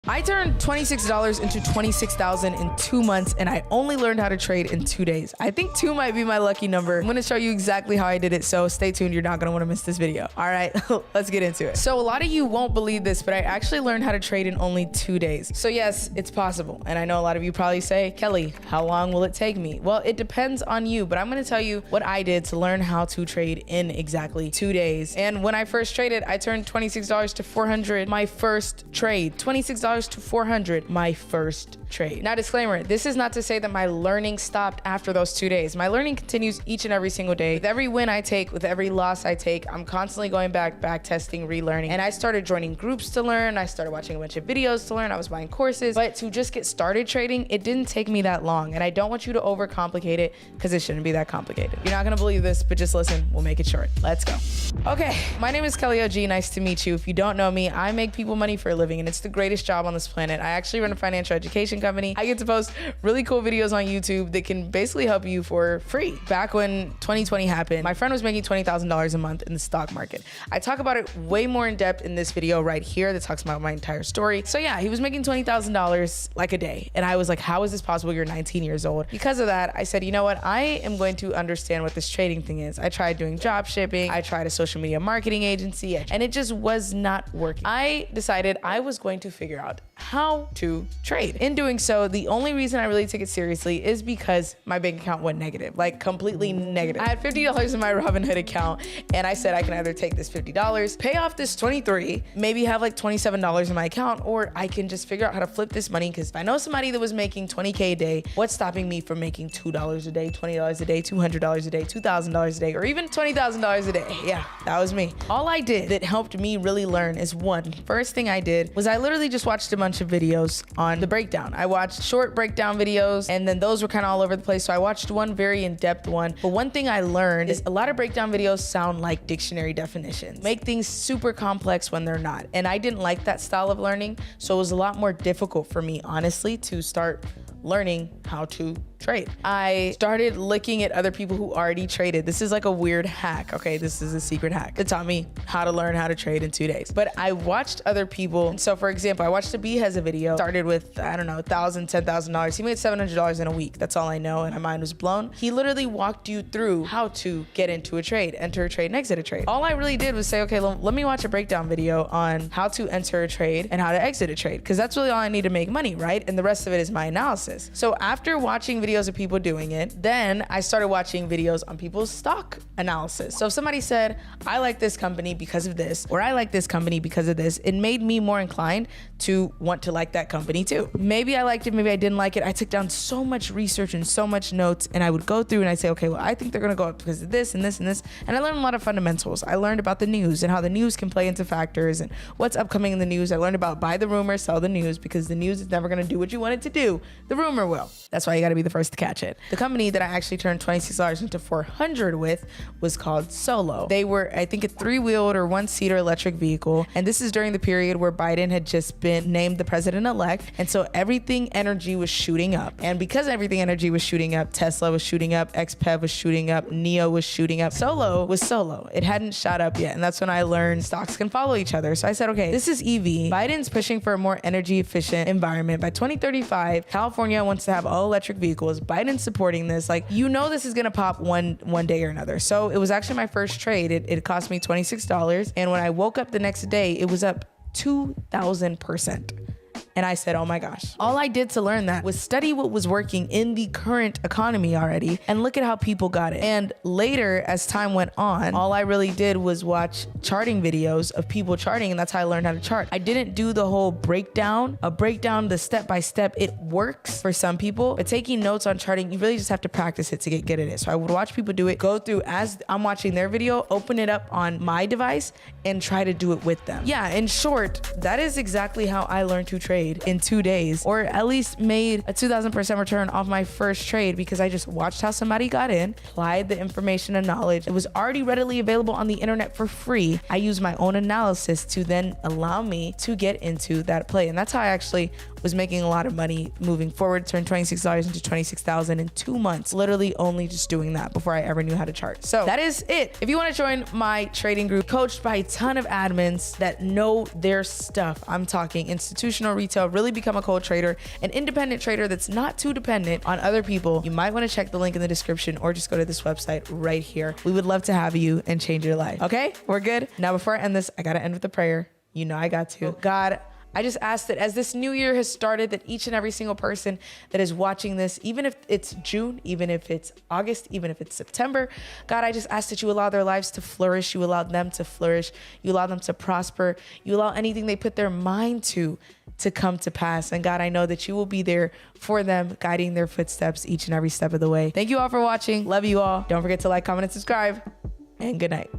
I turned $26 into $26,000 in 2 months, and I only learned how to trade in 2 days. I think 2 might be my lucky number. I'm gonna show you exactly how I did it, so stay tuned. You're not gonna wanna miss this video. All right, let's get into it. So a lot of you won't believe this, but I actually learned how to trade in only 2 days. So yes, it's possible. And I know a lot of you probably say, Kelly, how long will it take me? Well, it depends on you, but I'm gonna tell you what I did to learn how to trade in exactly 2 days. And when I first traded, I turned $26 to $400 my first trade. $26 to $400 my first trade. Now, disclaimer, this is not to say that my learning stopped after those 2 days. My learning continues each and every single day. With every win I take, with every loss I take, I'm constantly going back testing, relearning. And I started joining groups to learn. I started watching a bunch of videos to learn. I was buying courses. But to just get started trading, it didn't take me that long. And I don't want you to overcomplicate it because it shouldn't be that complicated. You're not gonna believe this, but just listen, we'll make it short. Let's go. Okay, my name is Kelly OG. Nice to meet you. If you don't know me, I make people money for a living, and it's the greatest job on this planet. I actually run a financial education company. I get to post really cool videos on YouTube that can basically help you for free. Back when 2020 happened, my friend was making $20,000 a month in the stock market. I talk about it way more in depth in this video right here that talks about my entire story. So yeah, he was making $20,000 like a day. And I was like, how is this possible? You're 19 years old. Because of that, I said, you know what? I am going to understand what this trading thing is. I tried doing drop shipping. I tried a social media marketing agency, and it just was not working. I decided I was going to figure out how to trade. In doing so, the only reason I really took it seriously is because my bank account went negative, like completely negative. I had $50 in my Robinhood account, and I said I can either take this $50, pay off this $23, maybe have like $27 in my account, or I can just figure out how to flip this money, because if I know somebody that was making $20K a day, what's stopping me from making $2 a day, $20 a day, $200 a day, $2,000 a day, or even $20,000 a day? Yeah, that was me. All I did that helped me really learn is first thing I did was I literally just watched a bunch of videos on the breakdown. I watched short breakdown videos, and then those were kind of all over the place. So I watched one very in-depth one. But one thing I learned is a lot of breakdown videos sound like dictionary definitions, make things super complex when they're not. And I didn't like that style of learning. So it was a lot more difficult for me, honestly, to start learning how to trade. I started looking at other people who already traded. This is like a weird hack. Okay, this is a secret hack. It taught me how to learn how to trade in 2 days. But I watched other people. So for example, I watched Abihaz a video, started with, I don't know, $1,000, $10,000. He made $700 in a week. That's all I know. And my mind was blown. He literally walked you through how to get into a trade, enter a trade, and exit a trade. All I really did was say, okay, let me watch a breakdown video on how to enter a trade and how to exit a trade. Because that's really all I need to make money, right? And the rest of it is my analysis. So after watching videos of people doing it, then I started watching videos on people's stock analysis. So if somebody said, I like this company because of this, or I like this company because of this, it made me more inclined to want to like that company too. Maybe I liked it, maybe I didn't like it. I took down so much research and so much notes, and I would go through and I'd say, okay, well, I think they're gonna go up because of this and this and this. And I learned a lot of fundamentals. I learned about the news and how the news can play into factors and what's upcoming in the news. I learned about buy the rumor, sell the news, because the news is never gonna do what you want it to do. The rumor will. That's why you gotta be the first to catch it. The company that I actually turned $26 into $400 with was called Solo. They were, I think, a 3-wheeled or 1-seater electric vehicle. And this is during the period where Biden had just been named the president-elect. And so everything energy was shooting up. And because everything energy was shooting up, Tesla was shooting up, XPEV was shooting up, NIO was shooting up. Solo was Solo. It hadn't shot up yet. And that's when I learned stocks can follow each other. So I said, okay, this is EV. Biden's pushing for a more energy efficient environment. By 2035, California wants to have all electric vehicles. Biden's supporting this. Like, you know, this is gonna pop one day or another. So it was actually my first trade. It cost me $26. And when I woke up the next day, it was up 2,000%. And I said, oh my gosh. All I did to learn that was study what was working in the current economy already and look at how people got it. And later, as time went on, all I really did was watch charting videos of people charting, and that's how I learned how to chart. I didn't do the whole breakdown, the step-by-step. It works for some people, but taking notes on charting, you really just have to practice it to get good at it. So I would watch people do it, go through as I'm watching their video, open it up on my device, and try to do it with them. Yeah, in short, that is exactly how I learned to trade in 2 days, or at least made a 2,000% return off my first trade, because I just watched how somebody got in, applied the information and knowledge. It was already readily available on the internet for free. I used my own analysis to then allow me to get into that play. And that's how I actually was making a lot of money moving forward, turned $26 into $26,000 in 2 months, literally only just doing that before I ever knew how to chart. So that is it. If you want to join my trading group, coached by a ton of admins that know their stuff, I'm talking institutional, retail, to really become a cold trader, an independent trader that's not too dependent on other people, you might want to check the link in the description or just go to this website right here. We would love to have you and change your life. Okay, we're good. Now, before I end this, I got to end with a prayer. You know I got to. God, I just ask that as this new year has started, that each and every single person that is watching this, even if it's June, even if it's August, even if it's September, God, I just ask that you allow their lives to flourish. You allow them to flourish. You allow them to prosper. You allow anything they put their mind to come to pass. And God, I know that you will be there for them, guiding their footsteps each and every step of the way. Thank you all for watching. Love you all. Don't forget to like, comment, and subscribe. And good night.